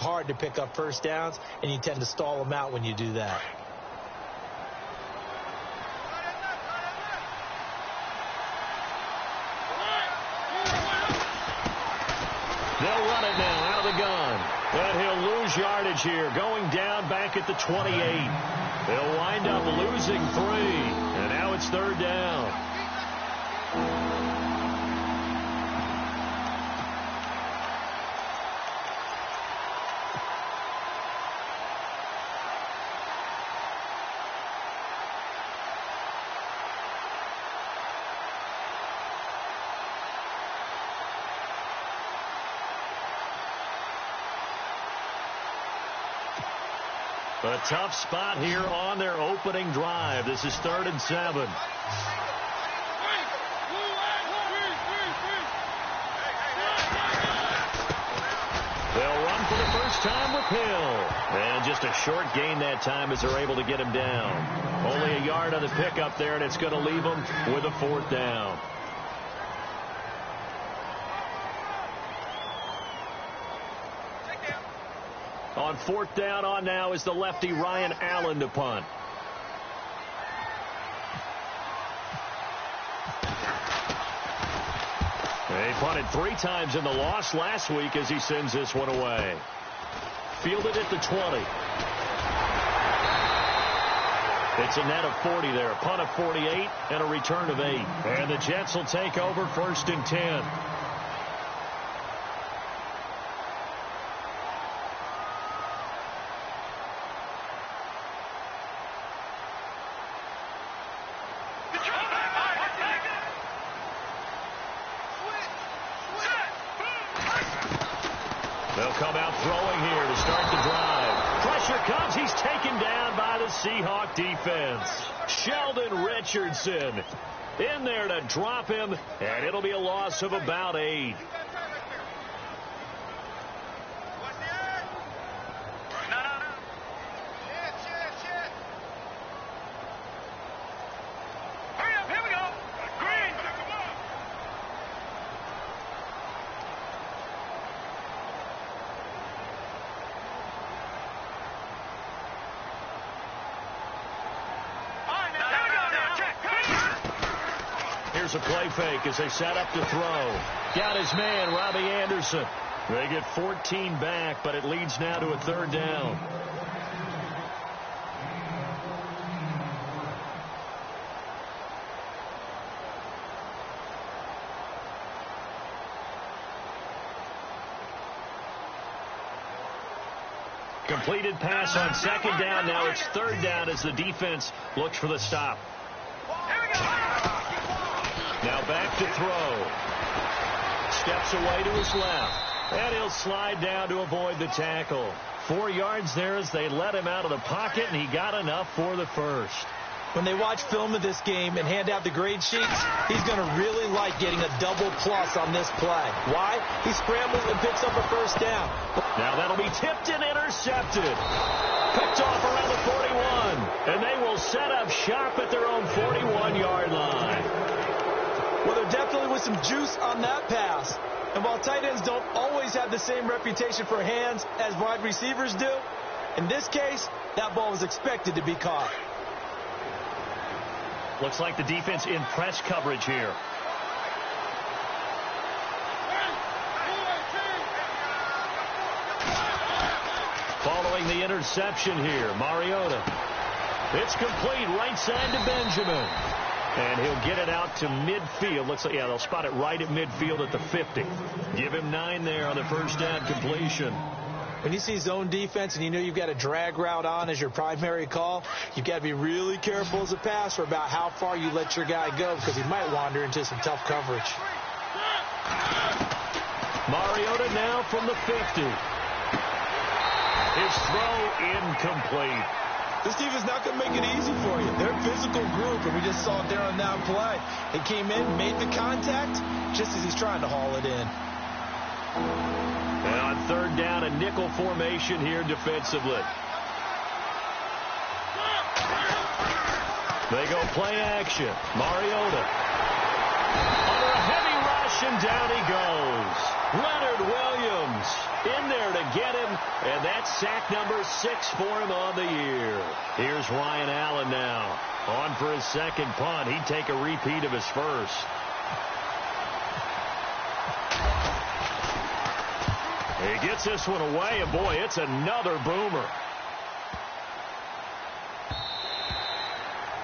hard to pick up first downs, and you tend to stall them out when you do that. They'll run it now out of the gun. And he'll lose yardage here, going down back at the 28. They'll wind up losing 3. And now it's third down. A tough spot here on their opening drive. This is 3rd and 7. They'll run for the first time with Hill. And just a short gain that time as they're able to get him down. Only a yard on the pickup there, and it's going to leave them with a 4th down. On 4th down on now is the lefty Ryan Allen to punt. They punted 3 times in the loss last week as he sends this one away. Fielded at the 20. It's a net of 40 there. Punt of 48 and a return of 8. And the Jets will take over 1st and 10. They'll come out throwing here to start the drive. Pressure comes. He's taken down by the Seahawk defense. Sheldon Richardson in there to drop him, and it'll be a loss of about 8. Here's a play fake as they set up to throw. Got his man, Robbie Anderson. They get 14 back, but it leads now to a 3rd down. Completed pass on 2nd down. Now it's 3rd down as the defense looks for the stop. Now back to throw. Steps away to his left. And he'll slide down to avoid the tackle. 4 yards there as they let him out of the pocket, and he got enough for the first. When they watch film of this game and hand out the grade sheets, he's going to really like getting a double plus on this play. Why? He scrambles and picks up a 1st down. Now that'll be tipped and intercepted. Picked off around the 41. And they will set up shop at their own 41-yard line. Well, there definitely was some juice on that pass. And while tight ends don't always have the same reputation for hands as wide receivers do, in this case, that ball was expected to be caught. Looks like the defense in press coverage here. Following the interception here, Mariota. It's complete right side to Benjamin. And he'll get it out to midfield. Looks like, yeah, they'll spot it right at midfield at the 50. Give him 9 there on the 1st down completion. When you see zone defense and you know you've got a drag route on as your primary call, you've got to be really careful as a passer about how far you let your guy go because he might wander into some tough coverage. Mariota now from the 50. His throw incomplete. This team is not going to make it easy for you. They're a physical group, and we just saw it there on that play. They came in, made the contact, just as he's trying to haul it in. And on 3rd down, a nickel formation here defensively. They go play action. Mariota. Under a heavy rush, and down he goes. Leonard Williams in there to get him, and that's sack number 6 for him on the year. Here's Ryan Allen now. On for his second punt. He'd take a repeat of his first. He gets this one away, and boy, it's another boomer.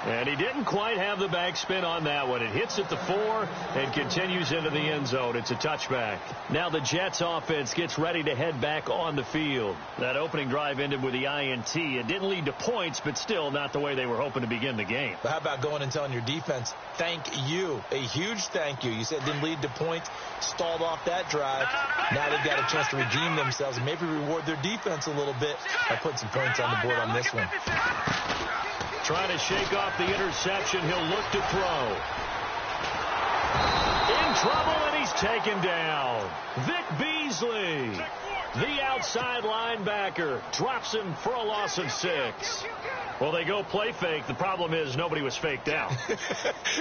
And he didn't quite have the backspin on that one. It hits at the 4 and continues into the end zone. It's a touchback. Now the Jets offense gets ready to head back on the field. That opening drive ended with the INT. It didn't lead to points, but still not the way they were hoping to begin the game. But how about going and telling your defense, thank you, a huge thank you. You said it didn't lead to points, stalled off that drive. Now they've got a chance to redeem themselves and maybe reward their defense a little bit by putting some points on the board on this one. Trying to shake off the interception. He'll look to throw. In trouble, and he's taken down. Vic Beasley, the outside linebacker, drops him for a loss of 6. Well, they go play fake. The problem is nobody was faked out.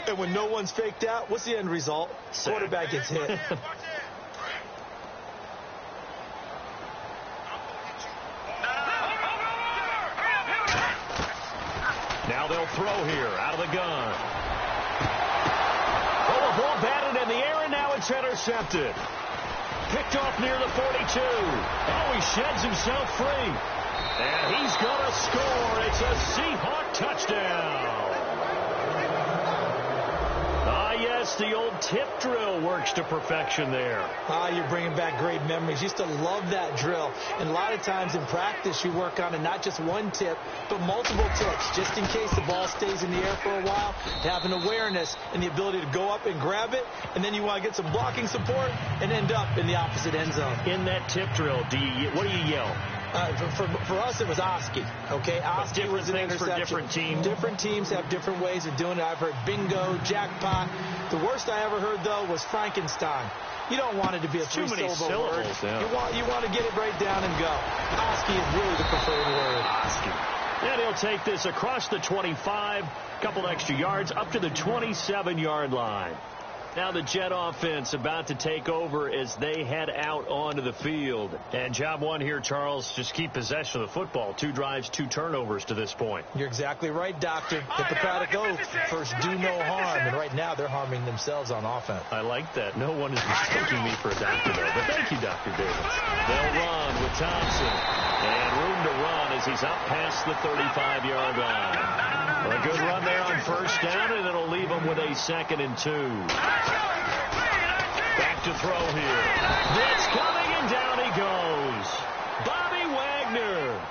And when no one's faked out, what's the end result? Quarterback gets hit. Now they'll throw here out of the gun. Oh, the ball batted in the air, and now it's intercepted. Picked off near the 42. Oh, he sheds himself free. And he's going to score. It's a Seahawk touchdown. Yes, the old tip drill works to perfection there. You're bringing back great memories. Used to love that drill. And a lot of times in practice, you work on it, not just one tip, but multiple tips, just in case the ball stays in the air for a while, to have an awareness and the ability to go up and grab it, and then you want to get some blocking support and end up in the opposite end zone. In that tip drill, what do you yell? For us, it was Oski. Okay, Oski was an interception. For different teams. Different teams have different ways of doing it. I've heard bingo, jackpot. The worst I ever heard, though, was Frankenstein. You don't want it to be a three-syllable word. Yeah. You want to get it right down and go. Oski is really the preferred word. Oski. And he'll take this across the 25, couple extra yards, up to the 27-yard line. Now the Jet offense about to take over as they head out onto the field. And job one here, Charles, just keep possession of the football. 2 drives, 2 turnovers to this point. You're exactly right, Doctor. Hippocratic oath. First, do no harm. And right now, they're harming themselves on offense. I like that. No one is mistaking me for a doctor, though. But thank you, Dr. Davis. They'll run with Thompson. And room to run as he's up past the 35-yard line. Well, a good run there on first down, and it'll leave him with a 2nd and 2. Back to throw here. Blitz coming, and down he goes. Bobby Wagner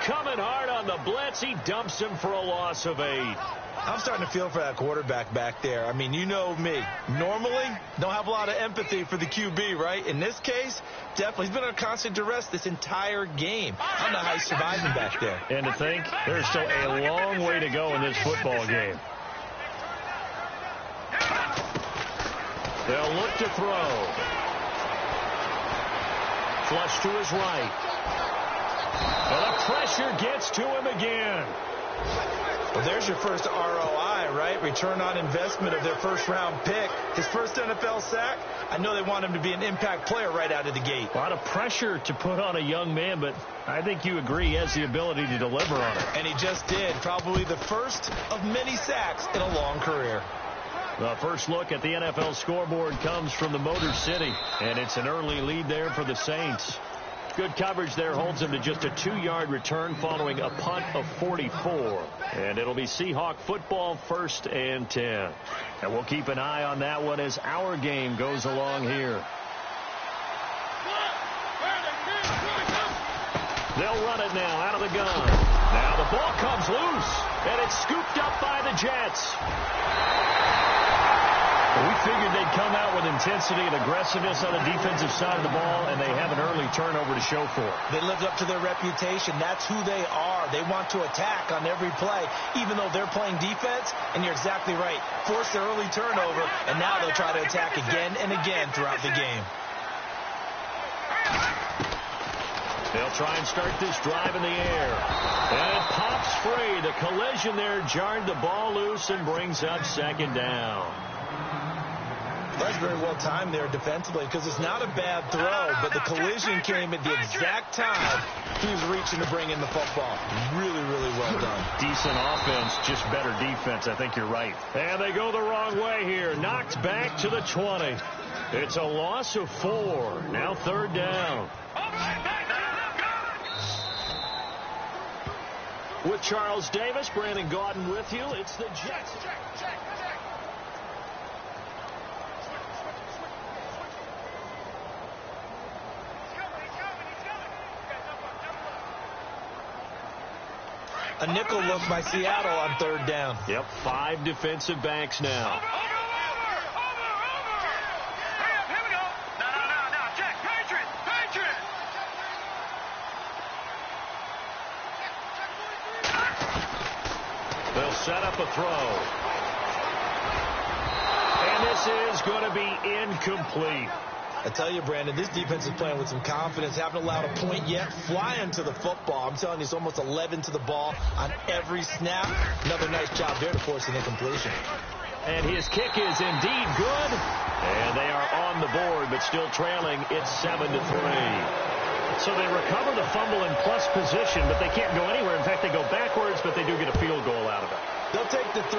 coming hard on the blitz. He dumps him for a loss of 8. I'm starting to feel for that quarterback back there. I mean, you know me. Normally, don't have a lot of empathy for the QB, right? In this case, definitely. He's been under constant duress this entire game. I don't know how he's surviving back there. And to think, there's still a long way to go in this football game. They'll look to throw. Flush to his right. And the pressure gets to him again. Well, there's your first ROI, right? Return on investment of their first-round pick. His first NFL sack. I know they want him to be an impact player right out of the gate. A lot of pressure to put on a young man, but I think you agree he has the ability to deliver on it. And he just did. Probably the first of many sacks in a long career. The first look at the NFL scoreboard comes from the Motor City, and it's an early lead there for the Saints. Good coverage there holds him to just a 2-yard return following a punt of 44. And it'll be Seahawk football, 1st and 10. And we'll keep an eye on that one as our game goes along here. They'll run it now out of the gun. Now the ball comes loose, and it's scooped up by the Jets. We figured they'd come out with intensity and aggressiveness on the defensive side of the ball, and they have an early turnover to show for it. They lived up to their reputation. That's who they are. They want to attack on every play, even though they're playing defense. And you're exactly right. Force their early turnover, and now they'll try to attack again and again throughout the game. They'll try and start this drive in the air. And it pops free. The collision there jarred the ball loose and brings up 2nd down. That's very well timed there defensively because it's not a bad throw, but the collision came at the exact time he was reaching to bring in the football. Really, really well done. Decent offense, just better defense. I think you're right. And they go the wrong way here. Knocked back to the 20. It's a loss of 4. Now 3rd down. With Charles Davis, Brandon Gaudin with you. It's the Jets. A nickel look by Seattle on 3rd down. Yep, 5 defensive backs now. They'll set up a throw. And this is going to be incomplete. I tell you, Brandon, this defense is playing with some confidence. Haven't allowed a point yet. Flying to the football. I'm telling you, it's almost 11 to the ball on every snap. Another nice job there to force an incompletion. And his kick is indeed good. And they are on the board, but still trailing. It's 7-3. So they recover the fumble in plus position, but they can't go anywhere. In fact, they go backwards, but they do get a field goal out of it. They'll take the 3,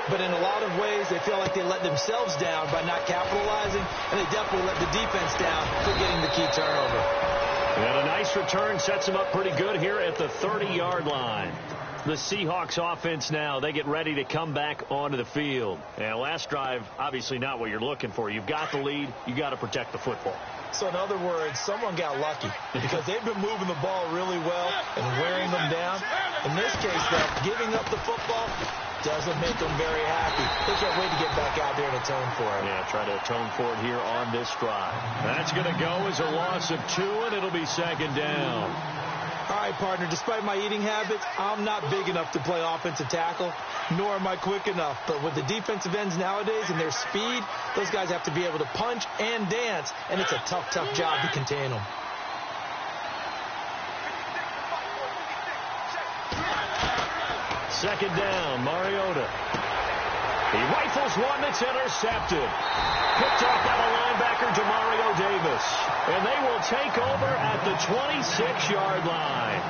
but in a lot of ways, they feel like they let themselves down by not capitalizing, and they definitely let the defense down for getting the key turnover. And a nice return sets them up pretty good here at the 30-yard line. The Seahawks offense now, they get ready to come back onto the field. And last drive, obviously not what you're looking for. You've got the lead. You got to protect the football. So in other words, someone got lucky because they've been moving the ball really well and wearing them down. In this case, though, giving up the football doesn't make them very happy. They can't wait to get back out there and atone for it. Yeah, try to atone for it here on this drive. That's going to go as a loss of 2, and it'll be 2nd down. All right, partner, despite my eating habits, I'm not big enough to play offensive tackle, nor am I quick enough. But with the defensive ends nowadays and their speed, those guys have to be able to punch and dance, and it's a tough, tough job to contain them. Second down, Mariota. He rifles one that's intercepted. Picked off by the linebacker, Demario Davis. And they will take over at the 26-yard line.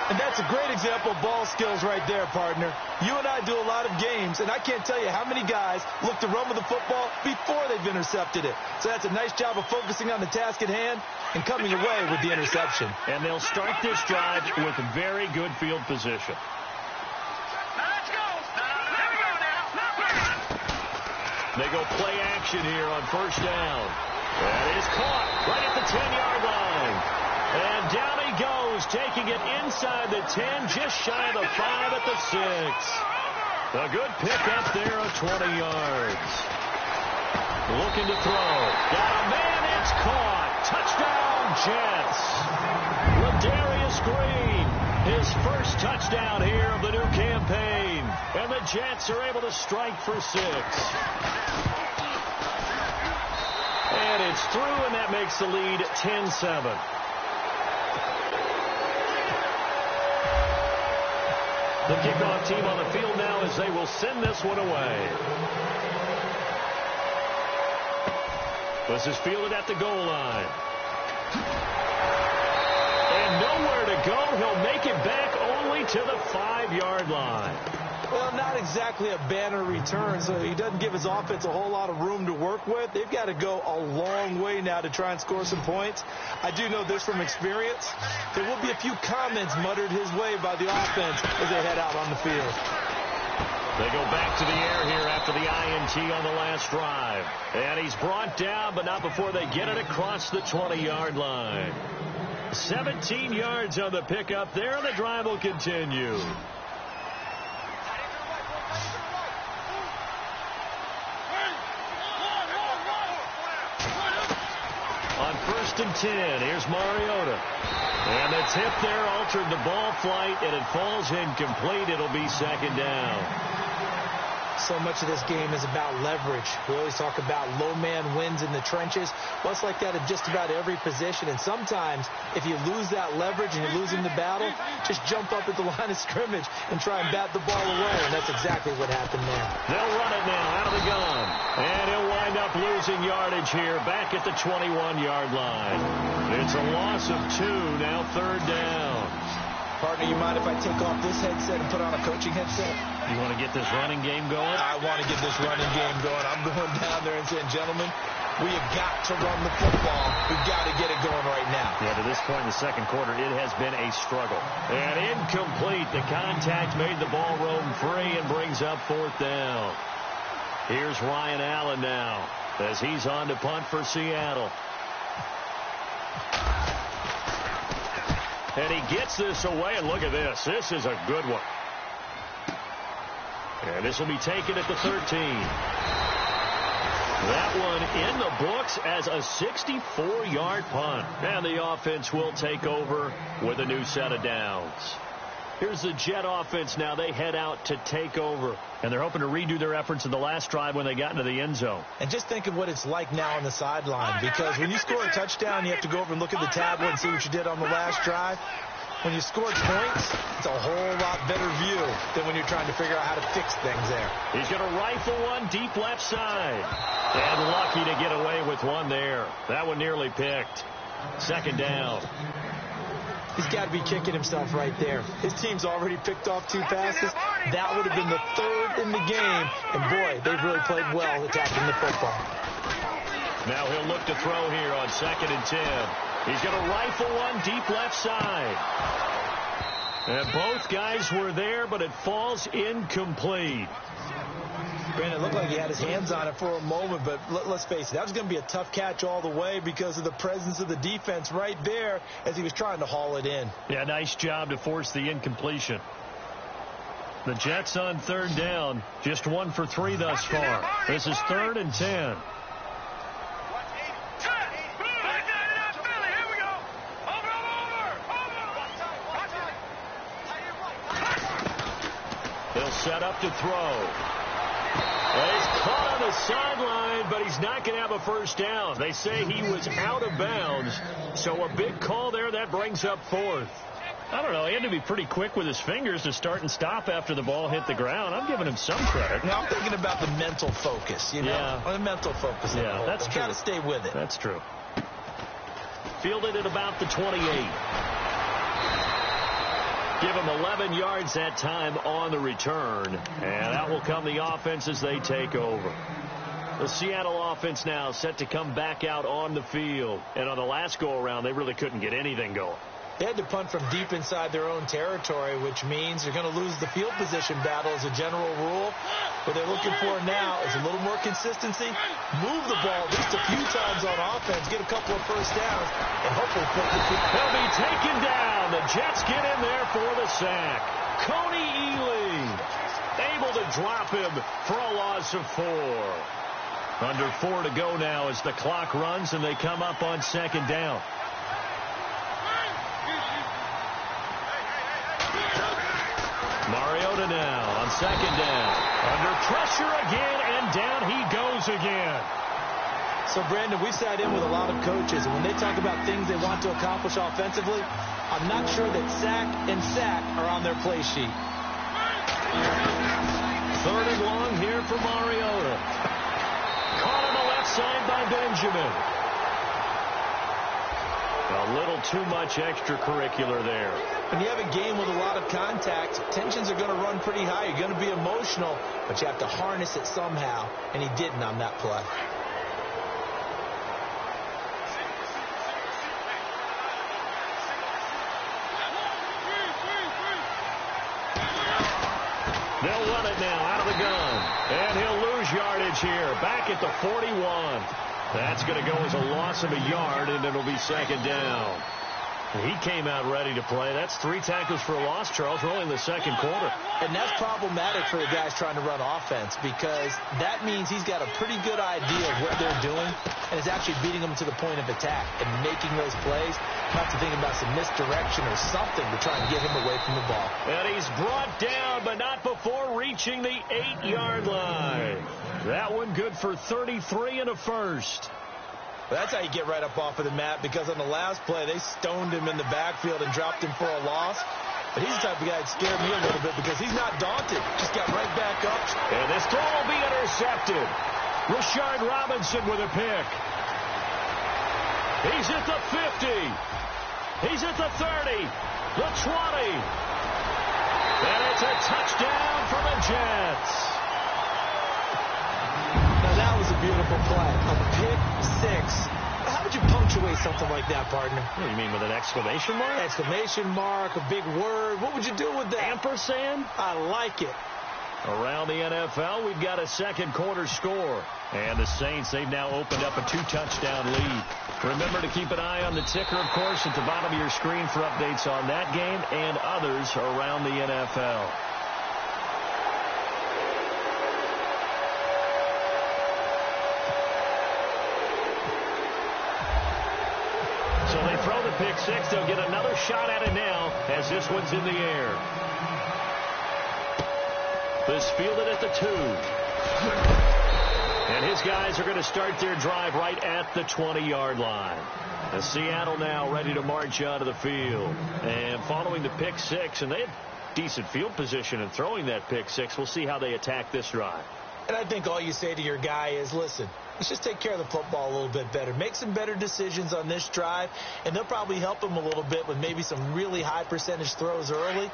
And that's a great example of ball skills right there, partner. You and I do a lot of games, and I can't tell you how many guys look to run with the football before they've intercepted it. So that's a nice job of focusing on the task at hand and coming away with the interception. And they'll start this drive with very good field position. They go play action here on 1st down. That is caught right at the 10-yard line. And down he goes, taking it inside the 10, just shy of the 5 at the 6. A good pickup there of 20 yards. Looking to throw. Got a man, it's caught. Touchdown, Jets. Ladarius Green, his first touchdown here of the new campaign. And the Jets are able to strike for 6. And it's through, and that makes the lead 10-7. The kickoff team on the field now as they will send this one away. This is fielded at the goal line. And nowhere to go. He'll make it back only to the 5-yard line. Well, not exactly a banner return, so he doesn't give his offense a whole lot of room to work with. They've got to go a long way now to try and score some points. I do know this from experience. There will be a few comments muttered his way by the offense as they head out on the field. They go back to the air here after the INT on the last drive. And he's brought down, but not before they get it across the 20-yard line. 17 yards on the pickup there, and the drive will continue. On 1st and 10, here's Mariota. And the tip there altered the ball flight, and it falls incomplete. It'll be 2nd down. So much of this game is about leverage. We always talk about low man wins in the trenches. Well, it's like that in just about every position. And sometimes, if you lose that leverage and you're losing the battle, just jump up at the line of scrimmage and try and bat the ball away. And that's exactly what happened there. They'll run it now out of the gun. And he'll wind up losing yardage here back at the 21-yard line. It's a loss of 2, now 3rd down. Partner, you mind if I take off this headset and put on a coaching headset? You want to get this running game going? I want to get this running game going. I'm going down there and saying, gentlemen, we have got to run the football. We've got to get it going right now. Yeah, to this point in the second quarter, it has been a struggle. And incomplete. The contact made the ball roam free and brings up 4th down. Here's Ryan Allen now as he's on to punt for Seattle. And he gets this away, and look at this. This is a good one. And this will be taken at the 13. That one in the books as a 64-yard punt. And the offense will take over with a new set of downs. Here's the Jet offense now. They head out to take over. And they're hoping to redo their efforts in the last drive when they got into the end zone. And just think of what it's like now on the sideline. Because when you score a touchdown, you have to go over and look at the tablet and see what you did on the last drive. When you scored points, it's a whole lot better view than when you're trying to figure out how to fix things there. He's going to rifle one deep left side. And lucky to get away with one there. That one nearly picked. 2nd down. He's got to be kicking himself right there. His team's already picked off 2 passes. That would have been the 3rd in the game. And, boy, they've really played well attacking the football. Now he'll look to throw here on 2nd and 10. He's going to rifle one deep left side. And both guys were there, but it falls incomplete. Brandon, it looked like he had his hands on it for a moment, but let's face it, that was going to be a tough catch all the way because of the presence of the defense right there as he was trying to haul it in. Yeah, nice job to force the incompletion. The Jets on 3rd down, just 1 for 3 thus far. This is 3rd and 10. He'll set up to throw. Well, he's caught on the sideline, but he's not going to have a first down. They say he was out of bounds, so a big call there. That brings up 4th. I don't know. He had to be pretty quick with his fingers to start and stop after the ball hit the ground. I'm giving him some credit. Now, I'm thinking about the mental focus, you know? Yeah. The mental focus. Yeah, that's true. Got to stay with it. That's true. Fielded at about the 28. Give him 11 yards that time on the return. And that will come the offense as they take over. The Seattle offense now set to come back out on the field. And on the last go-around, they really couldn't get anything going. They had to punt from deep inside their own territory, which means they're going to lose the field position battle as a general rule. What they're looking for now is a little more consistency, move the ball at least a few times on offense, get a couple of first downs, and hopefully put the field. He'll be taken down. The Jets get in there for the sack. Coney Ealy able to drop him for a loss of 4. Under 4 to go now as the clock runs and they come up on 2nd down. Mariota now on 2nd down. Under pressure again, and down he goes again. So, Brandon, we've sat in with a lot of coaches, and when they talk about things they want to accomplish offensively, I'm not sure that sack and sack are on their play sheet. 3rd and long here for Mariota. Caught on the left side by Benjamin. A little too much extracurricular there. When you have a game with a lot of contact, tensions are going to run pretty high. You're going to be emotional, but you have to harness it somehow, and he didn't on that play. They'll run it now out of the gun, and he'll lose yardage here, back at the 41. That's going to go as a loss of a yard, and it'll be 2nd down. He came out ready to play. That's 3 tackles for a loss, Charles, early in the second quarter. And that's problematic for the guys trying to run offense because that means he's got a pretty good idea of what they're doing and is actually beating them to the point of attack and making those plays. Not to think about some misdirection or something to try and get him away from the ball. And he's brought down, but not before reaching the 8-yard line. That one good for 33 and a first. Well, that's how you get right up off of the mat, because on the last play, they stoned him in the backfield and dropped him for a loss. But he's the type of guy that scared me a little bit because he's not daunted. Just got right back up. And this throw will be intercepted. Rashard Robinson with a pick. He's at the 50. He's at the 30. The 20. And it's a touchdown for the Jets. Now, that was a beautiful play. A pick 6. How would you punctuate something like that, partner? What do you mean, with an exclamation mark? Exclamation mark, a big word. What would you do with that? Ampersand? I like it. Around the NFL, we've got a second quarter score. And the Saints, they've now opened up a 2-touchdown lead. Remember to keep an eye on the ticker, of course, at the bottom of your screen for updates on that game and others around the NFL. So they throw the pick 6. They'll get another shot at it now as this one's in the air. This fielded at the 2. And his guys are going to start their drive right at the 20-yard line. And Seattle now ready to march out of the field. And following the pick 6, and they had decent field position in throwing that pick 6. We'll see how they attack this drive. And I think all you say to your guy is, listen, let's just take care of the football a little bit better. Make some better decisions on this drive, and they'll probably help him a little bit with maybe some really high percentage throws early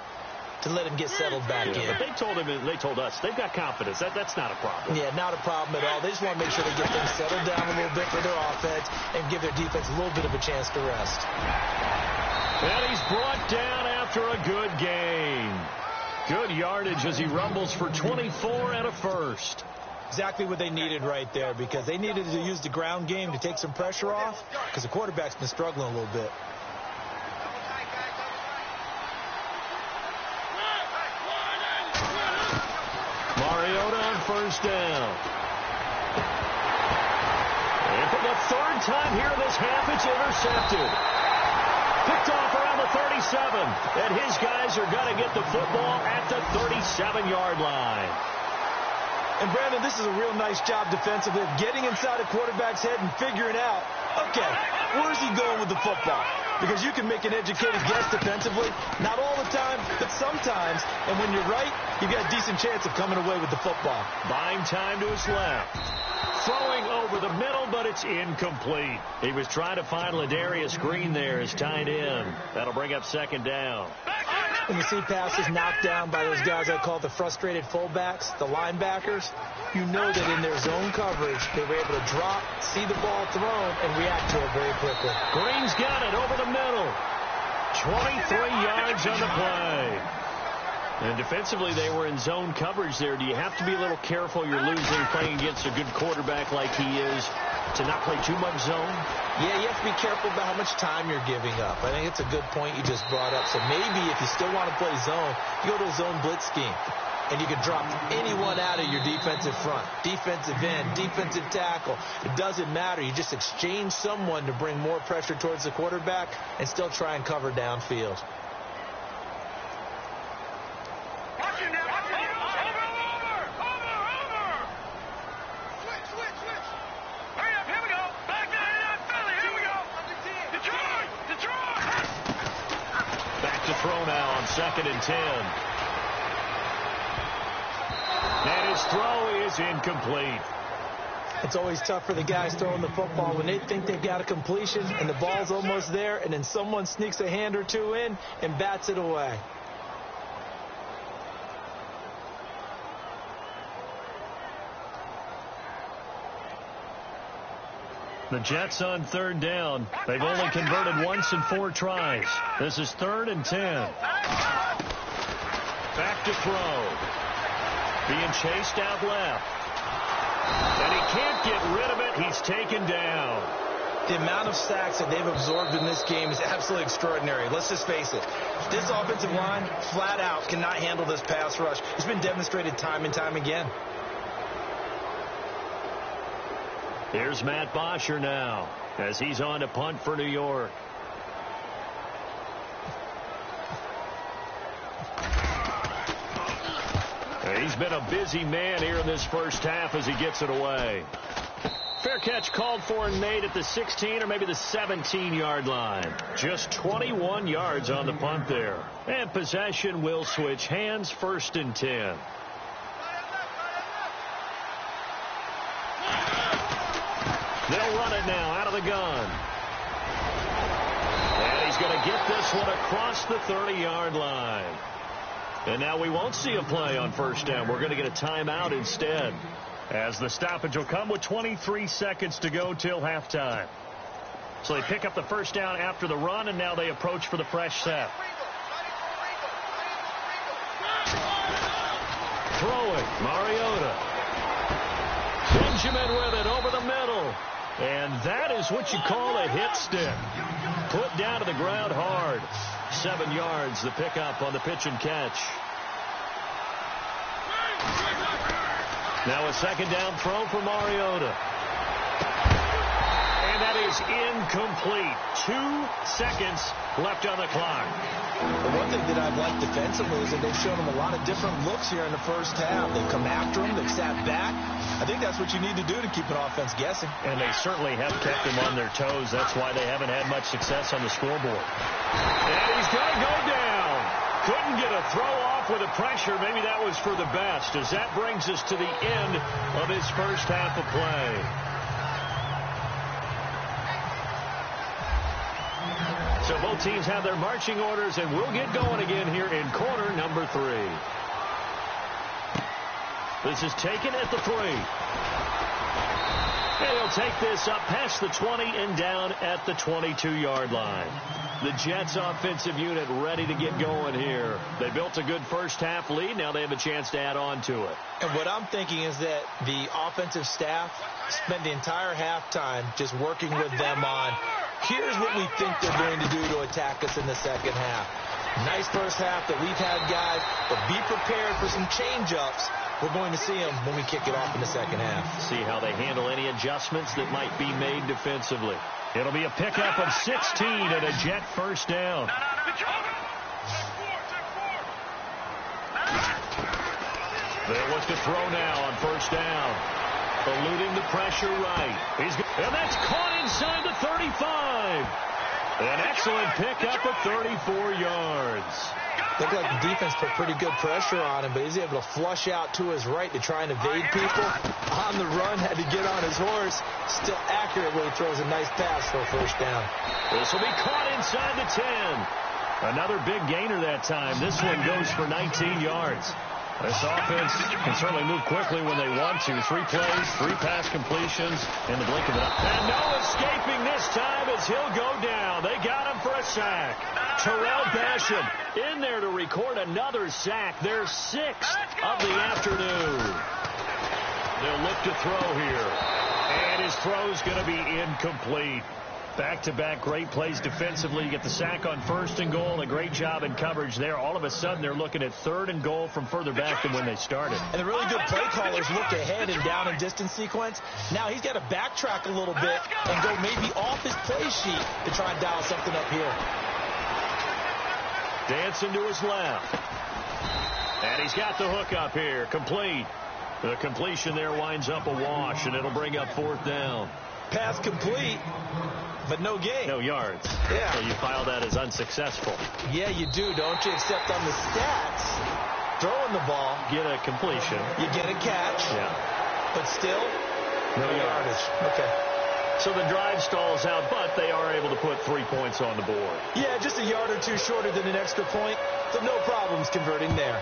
to let him get settled back in. But they told us they've got confidence. That's not a problem. Yeah, not a problem at all. They just want to make sure they get things settled down a little bit for their offense and give their defense a little bit of a chance to rest. And he's brought down after a good gain. Good yardage as he rumbles for 24 and a first. Exactly what they needed right there, because they needed to use the ground game to take some pressure off because the quarterback's been struggling a little bit. Mariota on first down. And for the 3rd time here in this half, it's intercepted. Picked off around the 37. And his guys are going to get the football at the 37-yard line. And, Brandon, this is a real nice job defensively of getting inside a quarterback's head and figuring out, okay, where's he going with the football? Because you can make an educated guess defensively. Not all the time, but sometimes. And when you're right, you've got a decent chance of coming away with the football. Buying time to his left. Throwing over the middle, but it's incomplete. He was trying to find Ladarius Green there as tight end. That'll bring up 2nd down. When you see passes knocked down by those guys I call the frustrated fullbacks, the linebackers, you know that in their zone coverage, they were able to drop, see the ball thrown, and react to it very quickly. Green's got it over the middle. 23 yards on the play. And defensively, they were in zone coverage there. Do you have to be a little careful? You're losing playing against a good quarterback like he is to not play too much zone? Yeah, you have to be careful about how much time you're giving up. I think it's a good point you just brought up. So maybe if you still want to play zone, you go to a zone blitz scheme. And you can drop anyone out of your defensive front. Defensive end, defensive tackle. It doesn't matter. You just exchange someone to bring more pressure towards the quarterback and still try and cover downfield. Throw now on 2nd and 10. And his throw is incomplete. It's always tough for the guys throwing the football when they think they've got a completion and the ball's almost there, and then someone sneaks a hand or two in and bats it away. The Jets on 3rd down. They've only converted once in 4 tries. This is 3rd and 10. Back to throw. Being chased out left. And he can't get rid of it. He's taken down. The amount of sacks that they've absorbed in this game is absolutely extraordinary. Let's just face it. This offensive line, flat out, cannot handle this pass rush. It's been demonstrated time and time again. Here's Matt Bosher now as he's on to punt for New York. He's been a busy man here in this first half as he gets it away. Fair catch called for and made at the 16 or maybe the 17-yard line. Just 21 yards on the punt there. And possession will switch hands, 1st and 10. They'll run it now out of the gun. And he's going to get this one across the 30-yard line. And now we won't see a play on 1st down. We're going to get a timeout instead, as the stoppage will come with 23 seconds to go till halftime. So they pick up the 1st down after the run, and now they approach for the fresh set. Throwing, Mariota. Benjamin with it over the middle. And that is what you call a hit stick. Put down to the ground hard. 7 yards, the pickup on the pitch and catch. Now a 2nd down throw for Mariota. And that is incomplete. 2 seconds left on the clock. The one thing that I've liked defensively is that they've shown them a lot of different looks here in the first half. They've come after him. They've sat back. I think that's what you need to do to keep an offense guessing. And they certainly have kept them on their toes. That's why they haven't had much success on the scoreboard. And he's going to go down. Couldn't get a throw off with the pressure. Maybe that was for the best, as that brings us to the end of his first half of play. So both teams have their marching orders, and we'll get going again here in quarter number 3. This is taken at the 3. And he'll take this up past the 20 and down at the 22-yard line. The Jets offensive unit ready to get going here. They built a good first half lead. Now they have a chance to add on to it. And what I'm thinking is that the offensive staff spent the entire halftime just working with them on, here's what we think they're going to do to attack us in the second half. Nice first half that we've had, guys, but be prepared for some change-ups. We're going to see them when we kick it off in the second half. See how they handle any adjustments that might be made defensively. It'll be a pickup of 16 and a Jet 1st down. They'll look to throw now on 1st down. Eluding the pressure right. And that's caught inside the 35. An excellent pickup of 34 yards. Looked like the defense put pretty good pressure on him, but he's able to flush out to his right to try and evade people. On the run, had to get on his horse. Still accurate when he throws a nice pass for a 1st down. This will be caught inside the 10. Another big gainer that time. This one goes for 19 yards. This offense can certainly move quickly when they want to. 3 plays, 3 pass completions in the blink of an eye. And no escaping this time as he'll go down. They got him for a sack. Terrell Basham in there to record another sack. Their 6th of the afternoon. They'll look to throw here. And his throw's going to be incomplete. Back-to-back great plays defensively. You get the sack on 1st and goal. A great job in coverage there. All of a sudden, they're looking at 3rd and goal from further back than when they started. And the really good play callers looked ahead and down and distance sequence. Now he's got to backtrack a little bit and go maybe off his play sheet to try and dial something up here. Dancing to his left. And he's got the hook up here. Complete. The completion there winds up a wash, and it'll bring up 4th down. Pass complete, but no gain. No yards. Yeah. So you file that as unsuccessful. Yeah, you do, don't you? Except on the stats, throwing the ball. Get a completion. You get a catch. Yeah. But still, no yardage. Okay. So the drive stalls out, but they are able to put 3 points on the board. Yeah, just a yard or two shorter than an extra point, so no problems converting there.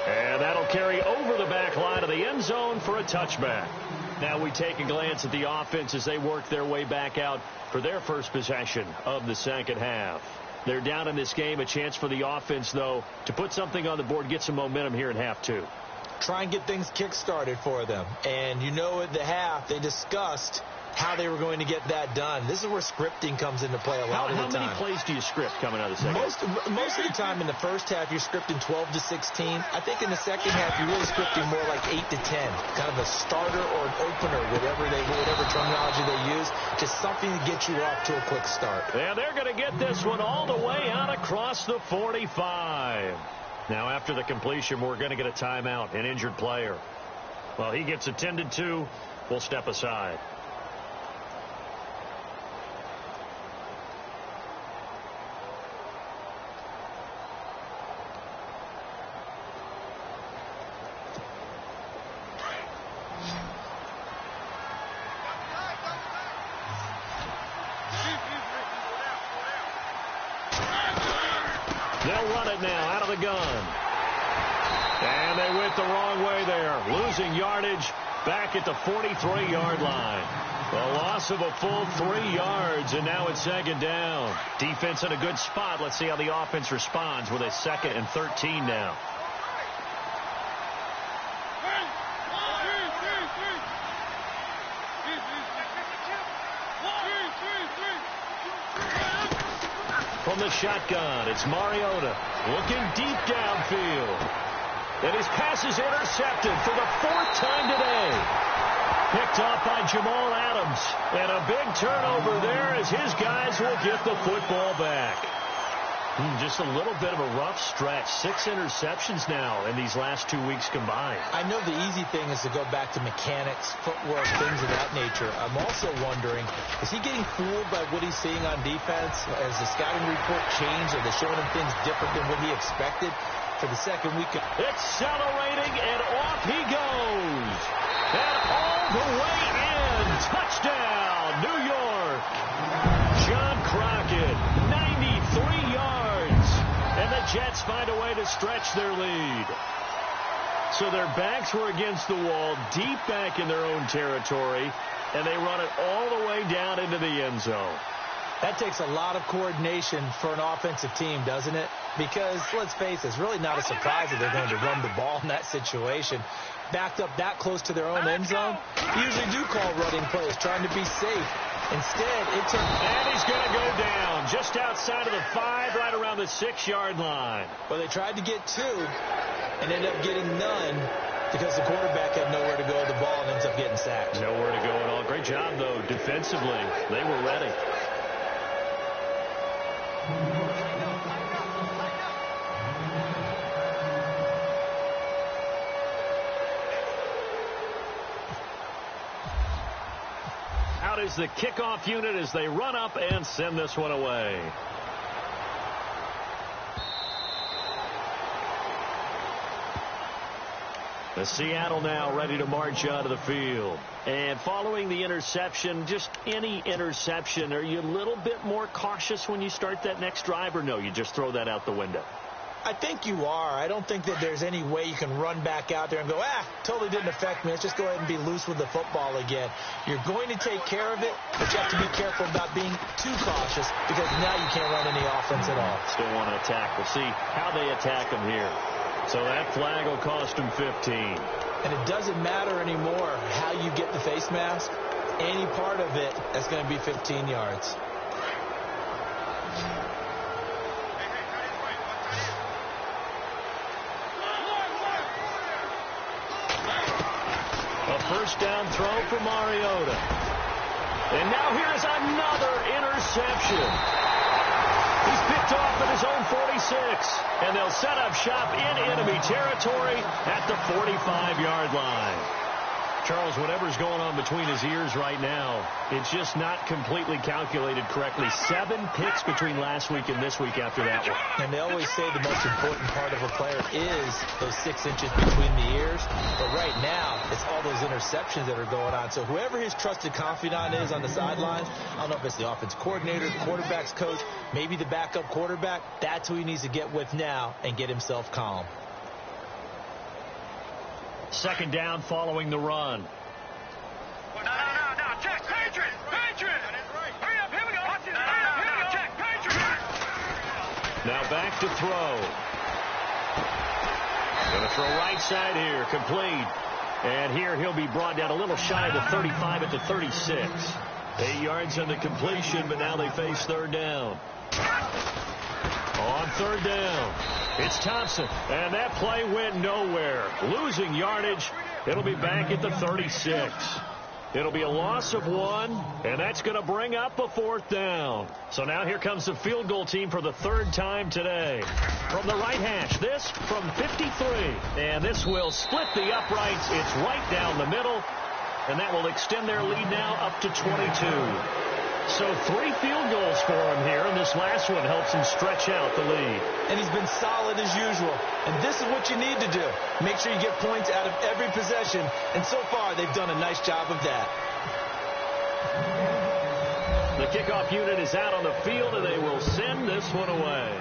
And that'll carry over the back line of the end zone for a touchback. Now we take a glance at the offense as they work their way back out for their first possession of the second half. They're down in this game. A chance for the offense, though, to put something on the board, get some momentum here in half 2. try and get things kick-started for them. And you know at the half, they discussed how they were going to get that done. This is where scripting comes into play a lot of the time. How many plays do you script coming out of the second? Most of the time in the first half, you're scripting 12 to 16. I think in the second half, you're really scripting more like 8 to 10. Kind of a starter or an opener, whatever terminology they use. Just something to get you off to a quick start. Yeah, they're going to get this one all the way out across the 45. Now, after the completion, we're going to get a timeout, an injured player. Well, he gets attended to. We'll step aside. They'll run it now out of the gun. And they went the wrong way there. Losing yardage back at the 43-yard line. A loss of a full 3 yards, and now it's second down. Defense in a good spot. Let's see how the offense responds with a 2nd and 13 now. From the shotgun, it's Mariota looking deep downfield. And his pass is intercepted for the 4th time today. Picked off by Jamal Adams. And a big turnover there as his guys will get the football back. Just a little bit of a rough stretch. 6 interceptions now in these last 2 weeks combined. I know the easy thing is to go back to mechanics, footwork, things of that nature. I'm also wondering, is he getting fooled by what he's seeing on defense? Has the scouting report changed? Are they showing him things different than what he expected for the second week? Accelerating, and off he goes. And all the way in. Touchdown, New York. John Crockett, 93 yards. And the Jets find a way to stretch their lead. So their backs were against the wall, deep back in their own territory, and they run it all the way down into the end zone. That takes a lot of coordination for an offensive team, doesn't it? Because, let's face it, it's really not a surprise that they're going to run the ball in that situation. Backed up that close to their own end zone, they usually do call running plays, trying to be safe. Instead, it took... And he's going to go down just outside of the 5, right around the 6-yard line. Well, they tried to get 2 and ended up getting none because the quarterback had nowhere to go with the ball and ends up getting sacked. Nowhere to go at all. Great job, though, defensively. They were ready. Out is the kickoff unit as they run up and send this one away. The Seattle now ready to march out of the field. And following the interception, just any interception, are you a little bit more cautious when you start that next drive, or no, you just throw that out the window? I think you are. I don't think that there's any way you can run back out there and go, totally didn't affect me. Let's just go ahead and be loose with the football again. You're going to take care of it, but you have to be careful about being too cautious because now you can't run any offense at all. Still want to attack. We'll see how they attack them here. So that flag will cost them 15. And it doesn't matter anymore how you get the face mask. Any part of it, that's going to be 15 yards. A first down throw for Mariota. And now here's another interception. He's picked off at his own 46. And they'll set up shop in enemy territory at the 45-yard line. Charles, whatever's going on between his ears right now, it's just not completely calculated correctly. 7 picks between last week and this week after that one. And they always say the most important part of a player is those 6 inches between the ears. But right now, it's all those interceptions that are going on. So whoever his trusted confidant is on the sidelines, I don't know if it's the offense coordinator, the quarterback's coach, maybe the backup quarterback, that's who he needs to get with now and get himself calm. Second down following the run. No. Check, Patriot! Hurry up, here we go! Check, Patriot! Now back to throw. Going to throw right side here, complete. And here he'll be brought down a little shy of the 35 at the 36. 8 yards on the completion, but now they face third down. On third down, it's Thompson, and that play went nowhere. Losing yardage. It'll be back at the 36. It'll be a loss of 1, and that's going to bring up a fourth down. So now here comes the field goal team for the third time today. From the right hash, this from 53. And this will split the uprights. It's right down the middle, and that will extend their lead now up to 22. So 3 field goals for him here, and this last one helps him stretch out the lead. And he's been solid as usual. And this is what you need to do. Make sure you get points out of every possession. And so far, they've done a nice job of that. The kickoff unit is out on the field, and they will send this one away.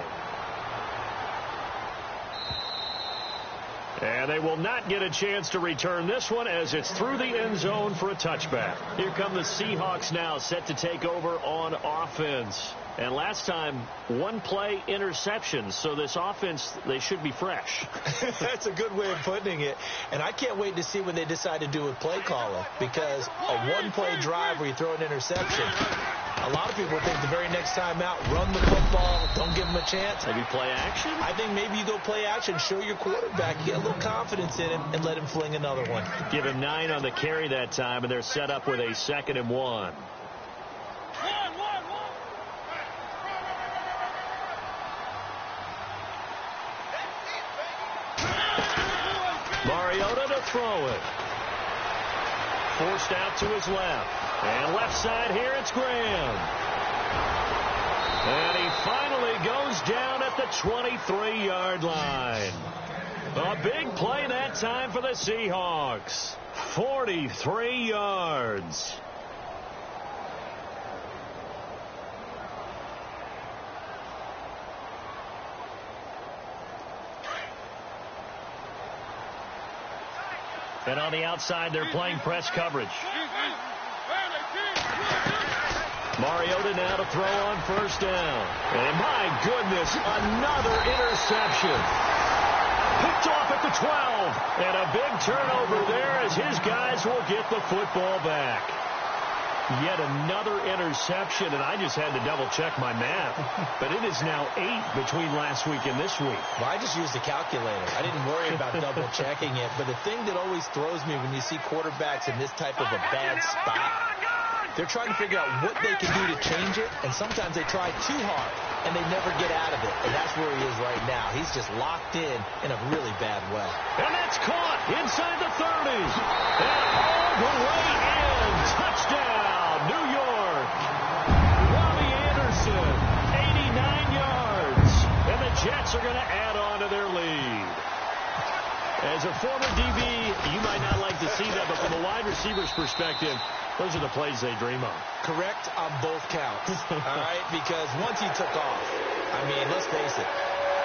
And they will not get a chance to return this one as it's through the end zone for a touchback. Here come the Seahawks now, set to take over on offense. And last time, 1 play interceptions. So this offense, they should be fresh. That's a good way of putting it. And I can't wait to see what they decide to do with play calling. Because a 1-play drive where you throw an interception, a lot of people think the very next time out, run the football, don't give them a chance. Maybe play action? I think maybe you go play action, show your quarterback, get a little confidence in him, and let him fling another one. Give him 9 on the carry that time, and they're set up with a 2nd and 1. Mariota to throw it. Forced out to his left. And left side here, it's Graham. And he finally goes down at the 23-yard line. A big play that time for the Seahawks. 43 yards. And on the outside, they're playing press coverage. Mariota now to throw on first down. And my goodness, another interception. Picked off at the 12. And a big turnover there as his guys will get the football back. Yet another interception, and I just had to double-check my math. But it is now 8 between last week and this week. Well, I just used a calculator. I didn't worry about double-checking it. But the thing that always throws me when you see quarterbacks in this type of a bad spot, they're trying to figure out what they can do to change it, and sometimes they try too hard, and they never get out of it. And that's where he is right now. He's just locked in a really bad way. And that's caught inside the 30s. And all the way in. Touchdown, New York. Robbie Anderson, 89 yards. And the Jets are going to add on to their lead. As a former DB, you might not like to see that, but from a wide receiver's perspective, those are the plays they dream of. Correct on both counts, all right? Because once he took off, I mean, let's face it,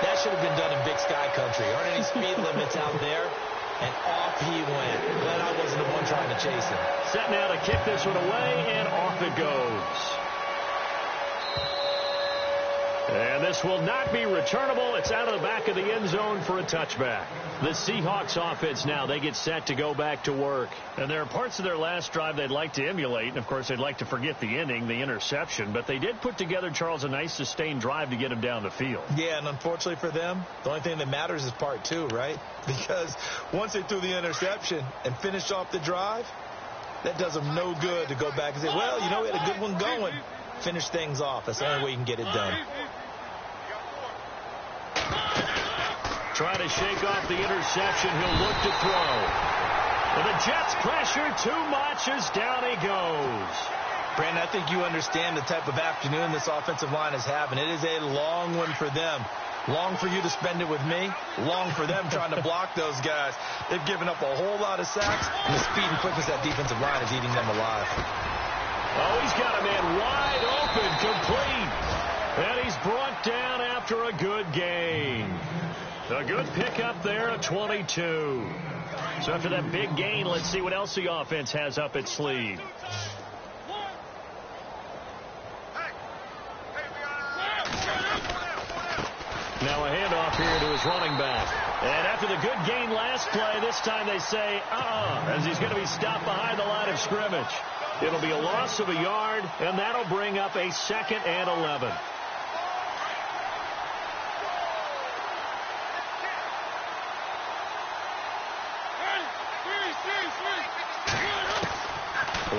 that should have been done in Big Sky Country. Aren't any speed limits out there? And off he went. Glad I wasn't the one trying to chase him. Set now to kick this one away, and off it goes. And this will not be returnable. It's out of the back of the end zone for a touchback. The Seahawks offense now, they get set to go back to work. And there are parts of their last drive they'd like to emulate. And, of course, they'd like to forget the inning, the interception. But they did put together, Charles, a nice sustained drive to get him down the field. Yeah, and unfortunately for them, the only thing that matters is part 2, right? Because once they threw the interception and finished off the drive, that does them no good to go back and say, well, you know, we had a good one going. Finish things off. That's the only way you can get it done. Try to shake off the interception. He'll look to throw. And the Jets pressure too much as down he goes. Brandon, I think you understand the type of afternoon this offensive line is having. It is a long one for them. Long for you to spend it with me. Long for them trying to block those guys. They've given up a whole lot of sacks, and the speed and quickness of that defensive line is eating them alive. Oh, he's got a man wide open, complete. And he's brought down after a good gain. A good pickup there at 22. So after that big gain, let's see what else the offense has up its sleeve. Now a handoff here to his running back. And after the good gain last play, this time they say, as he's going to be stopped behind the line of scrimmage. It'll be a loss of a yard, and that'll bring up a 2nd and 11.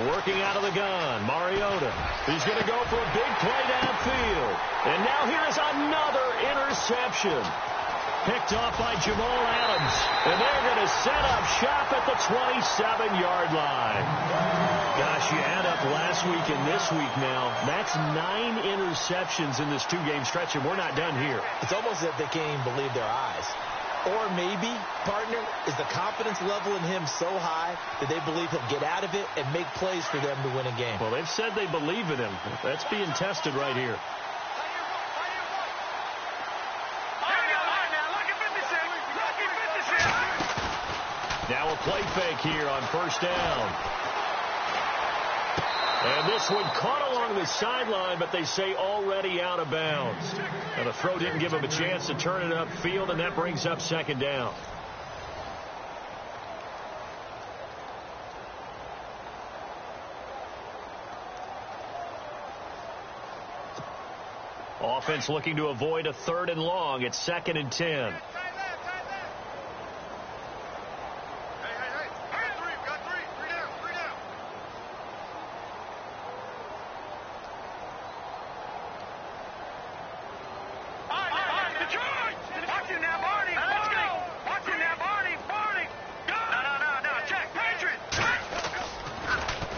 Working out of the gun, Mariota. He's going to go for a big play downfield. And now here's another interception. Picked off by Jamal Adams. And they're going to set up shop at the 27-yard line. Gosh, you add up last week and this week now. That's 9 interceptions in this 2-game stretch, and we're not done here. It's almost as if they can't even believe their eyes. Or maybe, partner, is the confidence level in him so high that they believe he'll get out of it and make plays for them to win a game. Well, they've said they believe in him. That's being tested right here. Now a play fake here on 1st down. And this one caught along the sideline, but they say already out of bounds. And the throw didn't give him a chance to turn it upfield, and that brings up 2nd down. Offense looking to avoid a 3rd and long. It's 2nd and 10.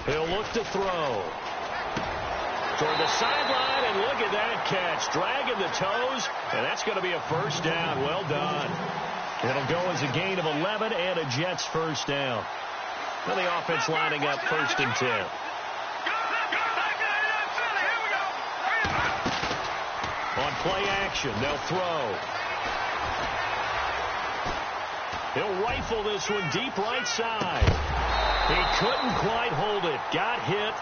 He'll look to throw. Toward the sideline, and look at that catch. Dragging the toes, and that's going to be a 1st down. Well done. It'll go as a gain of 11 and a Jets 1st down. Now the offense lining up 1st and 10. On play action, they'll throw. He'll rifle this one deep right side. He couldn't quite hold it. Got hit.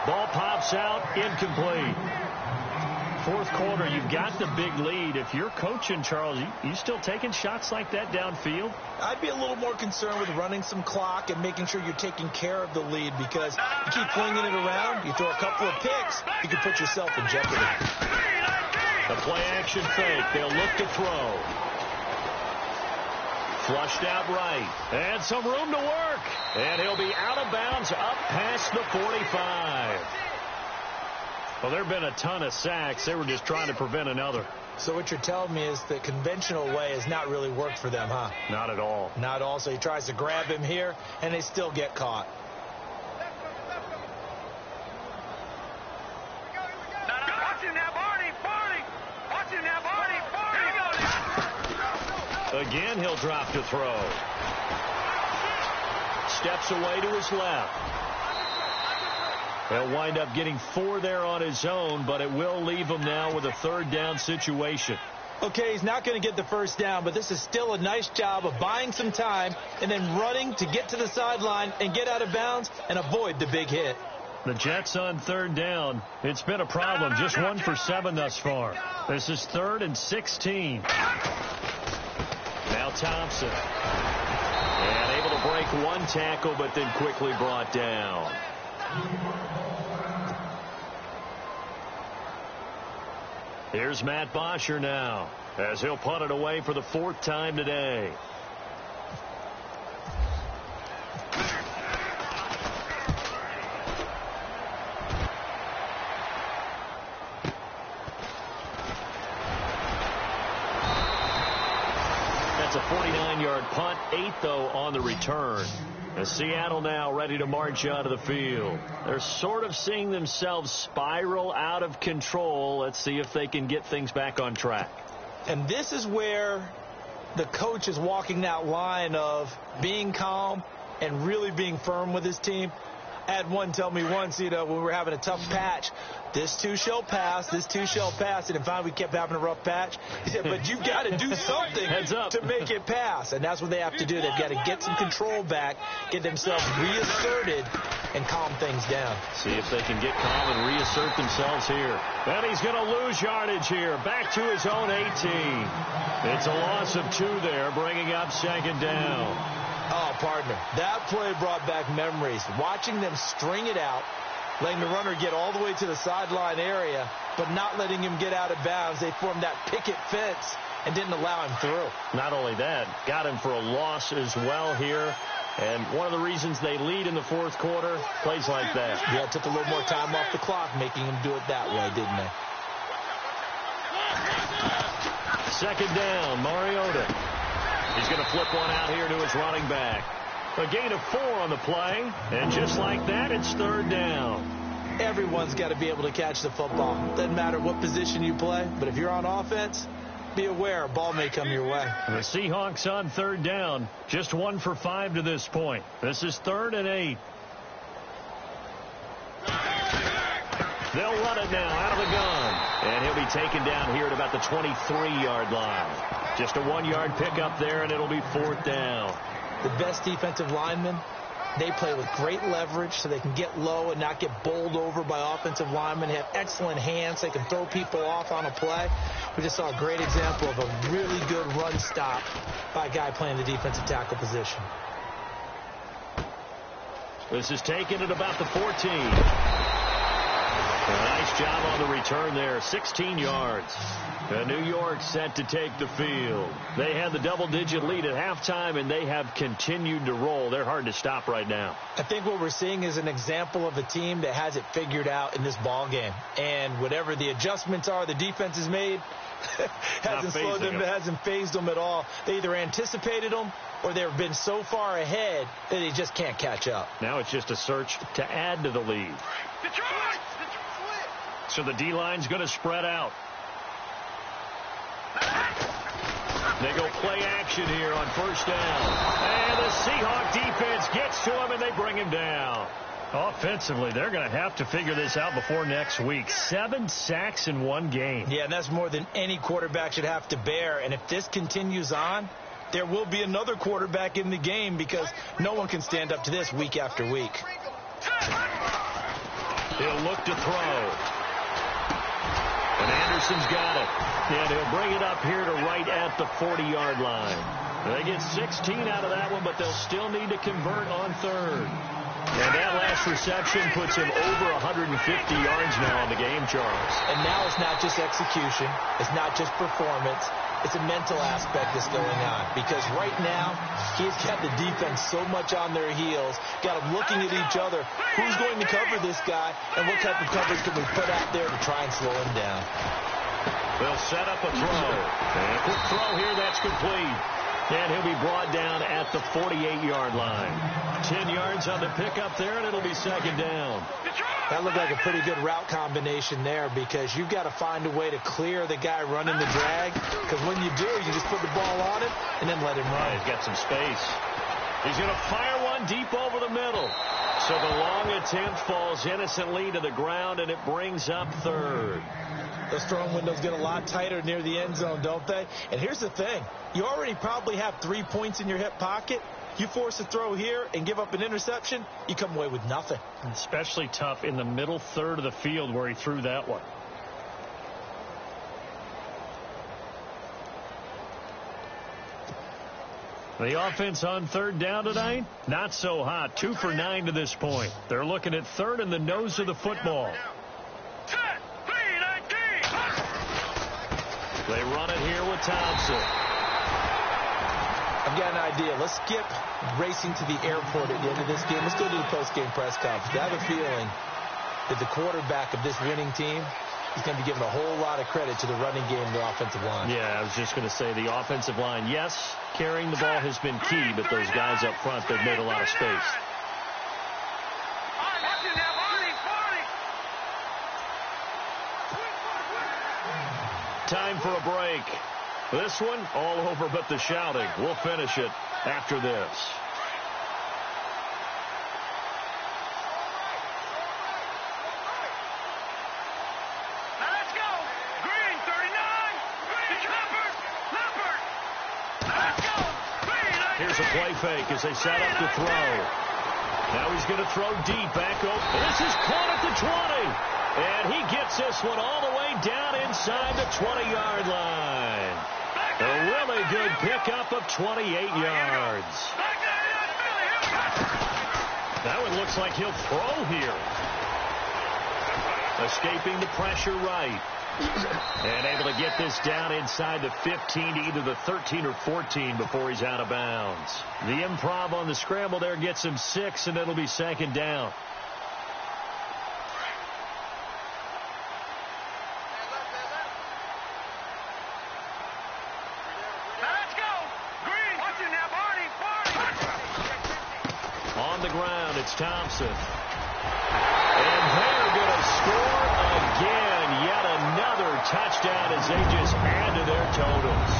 Ball pops out. Incomplete. 4th quarter, you've got the big lead. If you're coaching, Charles, you still taking shots like that downfield? I'd be a little more concerned with running some clock and making sure you're taking care of the lead, because you keep flinging it around, you throw a couple of picks, you can put yourself in jeopardy. The play action fake. They'll look to throw. Flushed out right. And some room to work. And he'll be out of bounds up past the 45. Well, there have been a ton of sacks. They were just trying to prevent another. So what you're telling me is the conventional way has not really worked for them, huh? Not at all. Not all. So he tries to grab him here, and they still get caught. Again, he'll drop to throw. Steps away to his left. He'll wind up getting 4 there on his own, but it will leave him now with a 3rd down situation. Okay, he's not going to get the 1st down, but this is still a nice job of buying some time and then running to get to the sideline and get out of bounds and avoid the big hit. The Jets on 3rd down. It's been a problem. Just 1 for 7 thus far. This is 3rd and 16. Now Thompson. And able to break 1 tackle, but then quickly brought down. Here's Matt Bosher now, as he'll punt it away for the 4th time today. That's a 49-yard punt, 8 though on the return. As Seattle now ready to march out of the field. They're sort of seeing themselves spiral out of control. Let's see if they can get things back on track. And this is where the coach is walking that line of being calm and really being firm with his team. I had one tell me once, when we were having a tough patch, this too shall pass, this too shall pass. And finally we kept having a rough patch. He said, but you've got to do something to make it pass. And that's what they have to do. They've got to get some control back, get themselves reasserted, and calm things down. See if they can get calm and reassert themselves here. And he's going to lose yardage here. Back to his own 18. It's a loss of 2 there, bringing up second down. Oh, partner, that play brought back memories. Watching them string it out, letting the runner get all the way to the sideline area, but not letting him get out of bounds. They formed that picket fence and didn't allow him through. Not only that, got him for a loss as well here. And one of the reasons they lead in the fourth quarter, plays like that. Yeah, it took a little more time off the clock, making him do it that way, didn't they? Second down, Mariota. He's going to flip one out here to his running back. A gain of 4 on the play, and just like that, it's third down. Everyone's got to be able to catch the football. Doesn't matter what position you play, but if you're on offense, be aware a ball may come your way. The Seahawks on third down, just 1 for 5 to this point. This is 3rd and 8. They'll run it now out of the gun, and he'll be taken down here at about the 23-yard line. Just a 1-yard pickup there, and it'll be 4th down. The best defensive linemen, they play with great leverage so they can get low and not get bowled over by offensive linemen. They have excellent hands. They can throw people off on a play. We just saw a great example of a really good run stop by a guy playing the defensive tackle position. This is taken at about the 14. A nice job on the return there, 16 yards. New York set to take the field. They had the double-digit lead at halftime, and they have continued to roll. They're hard to stop right now. I think what we're seeing is an example of a team that has it figured out in this ball game. And whatever the adjustments are the defense has made, hasn't slowed them, hasn't phased them at all. They either anticipated them or they've been so far ahead that they just can't catch up. Now it's just a search to add to the lead. So the D-line's going to spread out. They go play action here on first down. And the Seahawk defense gets to him, and they bring him down. Offensively, they're going to have to figure this out before next week. 7 sacks in 1 game. Yeah, and that's more than any quarterback should have to bear. And if this continues on, there will be another quarterback in the game because no one can stand up to this week after week. He'll look to throw. And Anderson's got it. And he'll bring it up here to right at the 40-yard line. They get 16 out of that one, but they'll still need to convert on third. And that last reception puts him over 150 yards now on the game, Charles. And now it's not just execution. It's not just performance. It's a mental aspect that's going on. Because right now, he's got the defense so much on their heels, got them looking at each other. Who's going to cover this guy, and what type of coverage can we put out there to try and slow him down? They'll set up a throw. And a quick throw here, that's complete. And he'll be brought down at the 48-yard line. 10 yards on the pickup there, and it'll be second down. That looked like a pretty good route combination there because you've got to find a way to clear the guy running the drag. Because when you do, you just put the ball on him and then let him run. He's got some space. He's going to fire one deep over the middle. So the long attempt falls innocently to the ground, and it brings up third. Those throwing windows get a lot tighter near the end zone, don't they? And here's the thing. You already probably have 3 points in your hip pocket. You force a throw here and give up an interception, you come away with nothing. Especially tough in the middle third of the field where he threw that one. The offense on third down tonight, not so hot. 2 for 9 to this point. They're looking at third in the nose of the football. They run it here with Thompson. I've got an idea. Let's skip racing to the airport at the end of this game. Let's go to the post-game press conference. I have a feeling that the quarterback of this winning team is going to be given a whole lot of credit to the running game and the offensive line. Yeah, I was just going to say the offensive line, yes, carrying the ball has been key, but those guys up front, they've made a lot of space. Time for a break. This one, all over but the shouting. We'll finish it after this. calls a play fake as they set up to throw. Now he's going to throw deep back over. This is caught at the 20. And he gets this one all the way down inside the 20-yard line. A really good pickup of 28 yards. That one looks like he'll throw here. Escaping the pressure right. And able to get this down inside the 15 to either the 13 or 14 before he's out of bounds. The improv on the scramble there gets him 6, and it'll be second down. Let's go. Green. Watch it now, Barney. On the ground, it's Thompson. And they're going to score again. Yet another touchdown as they just add to their totals.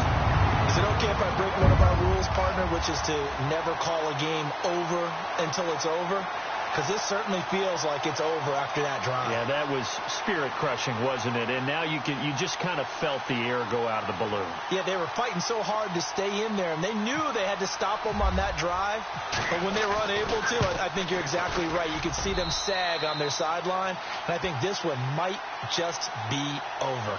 Is it okay if I break one of our rules, partner, which is to never call a game over until it's over? Because this certainly feels like it's over after that drive. Yeah, that was spirit-crushing, wasn't it? And now you just kind of felt the air go out of the balloon. Yeah, they were fighting so hard to stay in there, and they knew they had to stop them on that drive. But when they were unable to, I think you're exactly right. You could see them sag on their sideline, and I think this one might just be over.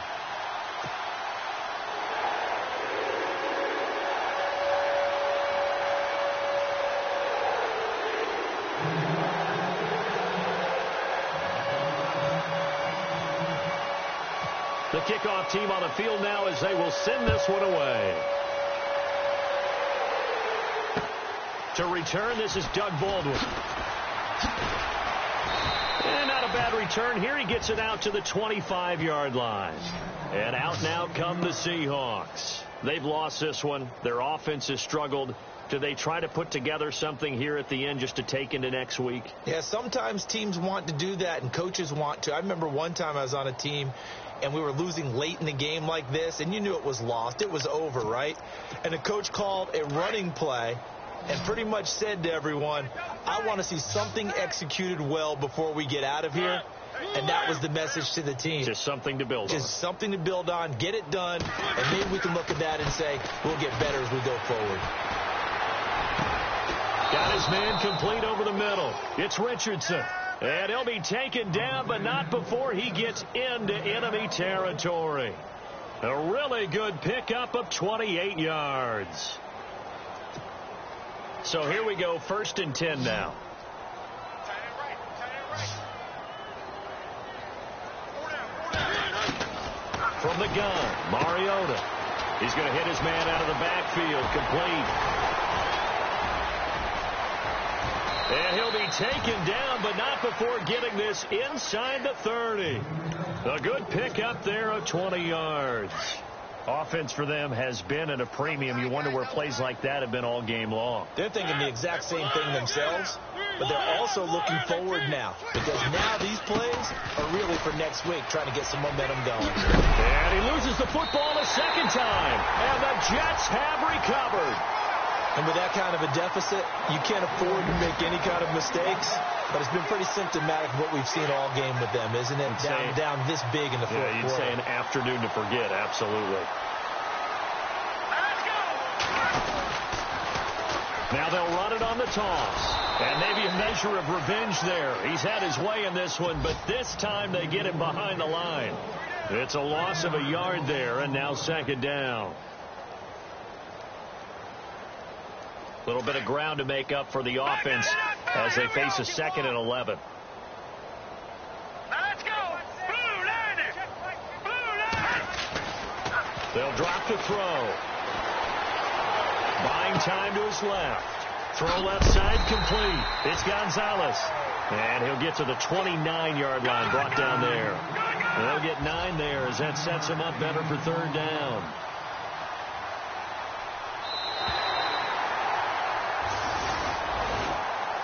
The kickoff team on the field now as they will send this one away. To return, this is Doug Baldwin. And not a bad return here. He gets it out to the 25-yard line. And out now come the Seahawks. They've lost this one. Their offense has struggled. Do they try to put together something here at the end just to take into next week? Yeah, sometimes teams want to do that and coaches want to. I remember one time I was on a team and we were losing late in the game like this, and you knew it was lost. It was over, right? And the coach called a running play and pretty much said to everyone, I want to see something executed well before we get out of here. And that was the message to the team. Just something to build on. Just something to build on, get it done, and maybe we can look at that and say we'll get better as we go forward. Got his man complete over the middle. It's Richardson. And he'll be taken down, but not before he gets into enemy territory. A really good pickup of 28 yards. So here we go, 1st and 10 now. From the gun, Mariota. He's going to hit his man out of the backfield, complete. And he'll be taken down, but not before getting this inside the 30. A good pickup there of 20 yards. Offense for them has been at a premium. You wonder where plays like that have been all game long. They're thinking the exact same thing themselves, but they're also looking forward now, because now these plays are really for next week, trying to get some momentum going. And he loses the football a second time, and the Jets have recovered. And with that kind of a deficit, you can't afford to make any kind of mistakes. But it's been pretty symptomatic of what we've seen all game with them, isn't it? Down this big in the fourth quarter. You'd say an afternoon to forget, absolutely. Now they'll run it on the toss. And maybe a measure of revenge there. He's had his way in this one, but this time they get him behind the line. It's a loss of a yard there, and now second down. A little bit of ground to make up for the offense as they face a 2nd and 11. Let's go. Blue line. Blue line. They'll drop the throw. Buying time to his left. Throw left side complete. It's Gonzalez. And he'll get to the 29-yard line, brought down there. They'll get 9 there as that sets him up better for 3rd down.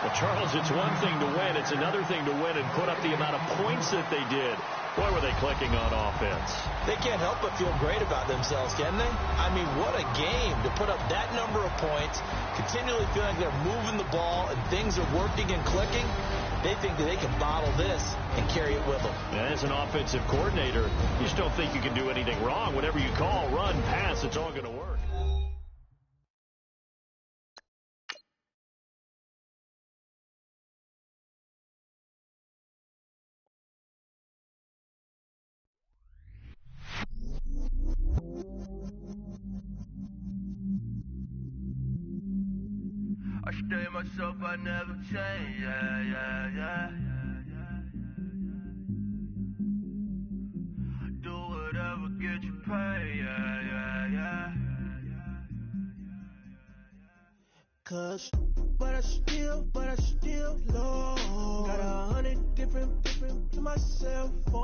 Well, Charles, it's one thing to win. It's another thing to win and put up the amount of points that they did. Boy, were they clicking on offense. They can't help but feel great about themselves, can they? I mean, what a game to put up that number of points, continually feeling like they're moving the ball and things are working and clicking. They think that they can bottle this and carry it with them. And as an offensive coordinator, you just don't think you can do anything wrong. Whatever you call, run, pass, it's all going to work. Stay myself, I never change, yeah. Do whatever, get you paid, yeah. Cause, but I still low. Got 100 different to my cell phone.